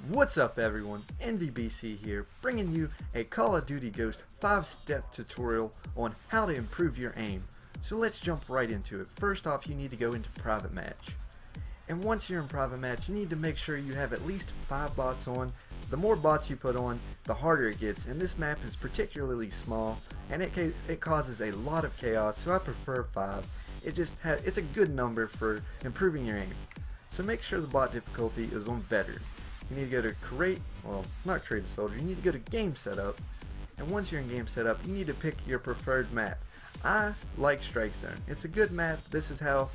What's up everyone, NVBC here, bringing you a Call of Duty Ghost 5-step tutorial on how to improve your aim. So let's jump right into it. First off, you need to go into private match. And once you're in private match, you need to make sure you have at least 5 bots on. The more bots you put on, the harder it gets, and this map is particularly small and it causes a lot of chaos, so I prefer 5. It's a good number for improving your aim. So make sure the bot difficulty is on veteran. You need to go to not create a soldier, you need to go to game setup, and once you're in game setup you need to pick your preferred map. I like Strike Zone. It's a good map. This is how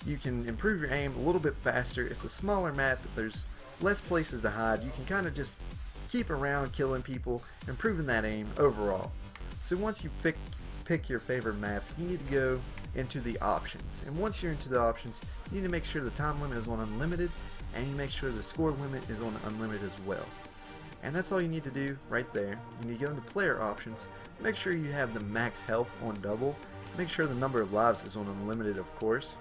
you can improve your aim a little bit faster. It's a smaller map, but there's less places to hide. You can kind of just keep around killing people, improving that aim overall. So once you pick your favorite map, you need to go into the options, and once you're into the options you need to make sure the time limit is on unlimited, and you make sure the score limit is on unlimited as well. And that's all you need to do right there. You need to go into player options, make sure you have the max health on double, make sure the number of lives is on unlimited of course,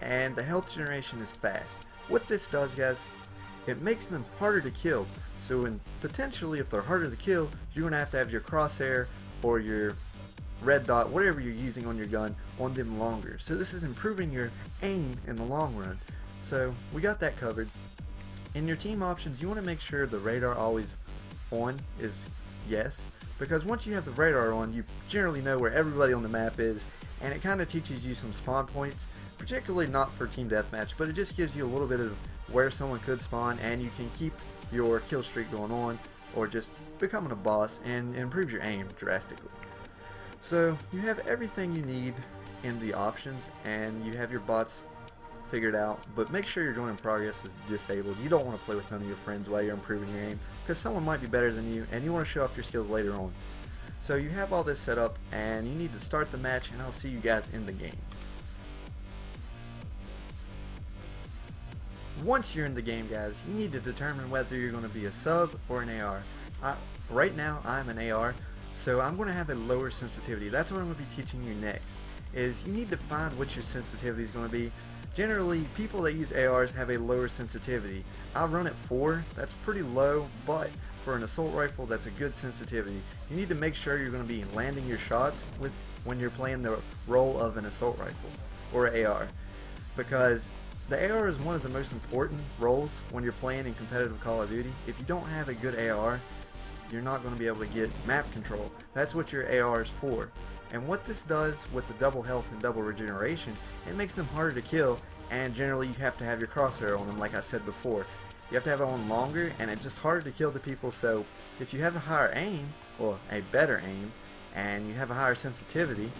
and the health generation is fast. What this does, guys, it makes them harder to kill. So potentially if they're harder to kill, you're going to have your crosshair or your red dot, whatever you're using on your gun, on them longer. So this is improving your aim in the long run. So we got that covered. In your team options, you want to make sure the radar always on is yes, because once you have the radar on, you generally know where everybody on the map is, and it kind of teaches you some spawn points, particularly not for team deathmatch, but it just gives you a little bit of where someone could spawn, and you can keep your kill streak going on, or just becoming a boss, and improve your aim drastically. So you have everything you need in the options, and you have your bots figured out, but make sure your join in progress is disabled. You don't want to play with none of your friends while you're improving your aim, because someone might be better than you and you want to show off your skills later on. So you have all this set up, and you need to start the match, and I'll see you guys in the game. Once you're in the game, guys, you need to determine whether you're going to be a sub or an AR. Right now I'm an AR, so I'm going to have a lower sensitivity. That's what I'm going to be teaching you next, is you need to find what your sensitivity is going to be. Generally, people that use ARs have a lower sensitivity. I run at 4, that's pretty low, but for an assault rifle that's a good sensitivity. You need to make sure you're going to be landing your shots when you're playing the role of an assault rifle or an AR, because the AR is one of the most important roles when you're playing in competitive Call of Duty. If you don't have a good AR, you're not going to be able to get map control. That's what your AR is for. And what this does with the double health and double regeneration, it makes them harder to kill, and generally you have to have your crosshair on them, like I said before. You have to have it on longer, and it's just harder to kill the people. So if you have a higher aim, or a better aim, and you have a higher sensitivity,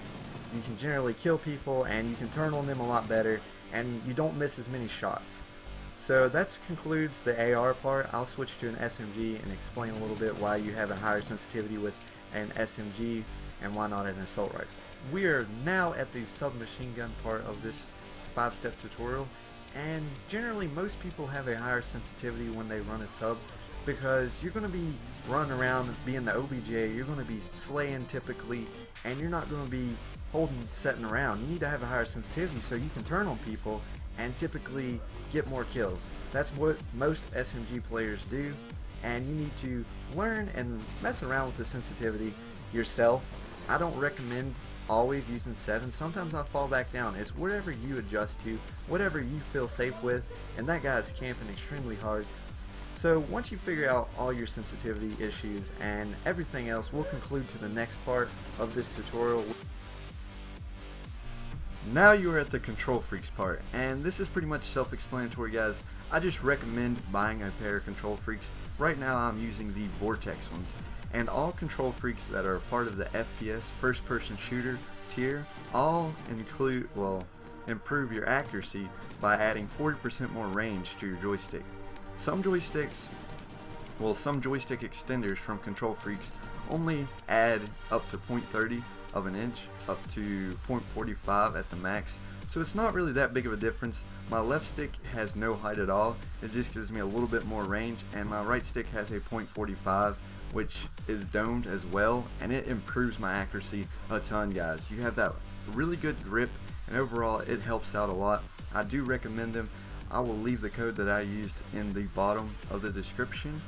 you can generally kill people, and you can turn on them a lot better, and you don't miss as many shots. So that concludes the AR part. I'll switch to an SMG and explain a little bit why you have a higher sensitivity with an SMG and why not an assault rifle. We are now at the submachine gun part of this 5-step tutorial, and generally most people have a higher sensitivity when they run a sub, because you're going to be running around being the OBJ, you're going to be slaying typically, and you're not going to be sitting around. You need to have a higher sensitivity so you can turn on people and typically get more kills. That's what most SMG players do, and you need to learn and mess around with the sensitivity yourself. I don't recommend always using 7. Sometimes I fall back down. It's whatever you adjust to, whatever you feel safe with, and that guy's camping extremely hard. So once you figure out all your sensitivity issues and everything else, we'll conclude to the next part of this tutorial. Now you are at the control freaks part, and this is pretty much self-explanatory, guys. I just recommend buying a pair of control freaks. Right now I'm using the Vortex ones, and all control freaks that are part of the FPS first person shooter tier all improve your accuracy by adding 40% more range to your joystick. Some joystick extenders from control freaks only add up to 0.30 of an inch, up to 0.45 at the max, so it's not really that big of a difference. My left stick has no height at all, it just gives me a little bit more range, and my right stick has a 0.45, which is domed as well, and it improves my accuracy a ton, guys. You have that really good grip, and overall it helps out a lot. I do recommend them. I will leave the code that I used in the bottom of the description.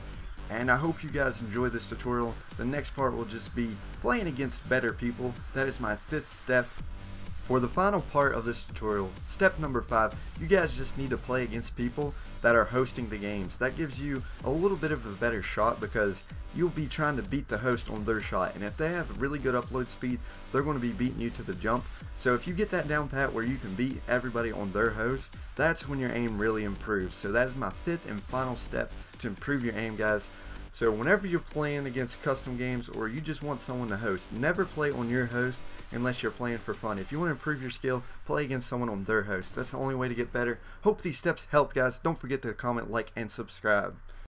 And I hope you guys enjoy this tutorial. The next part will just be playing against better people. That is my 5th step. For the final part of this tutorial, step number 5, you guys just need to play against people that are hosting the games. That gives you a little bit of a better shot because you'll be trying to beat the host on their shot, and if they have really good upload speed, they're going to be beating you to the jump. So if you get that down pat where you can beat everybody on their host, that's when your aim really improves. So that is my 5th and final step to improve your aim, guys. So whenever you're playing against custom games or you just want someone to host, never play on your host unless you're playing for fun. If you want to improve your skill, play against someone on their host. That's the only way to get better. Hope these steps help, guys. Don't forget to comment, like, and subscribe.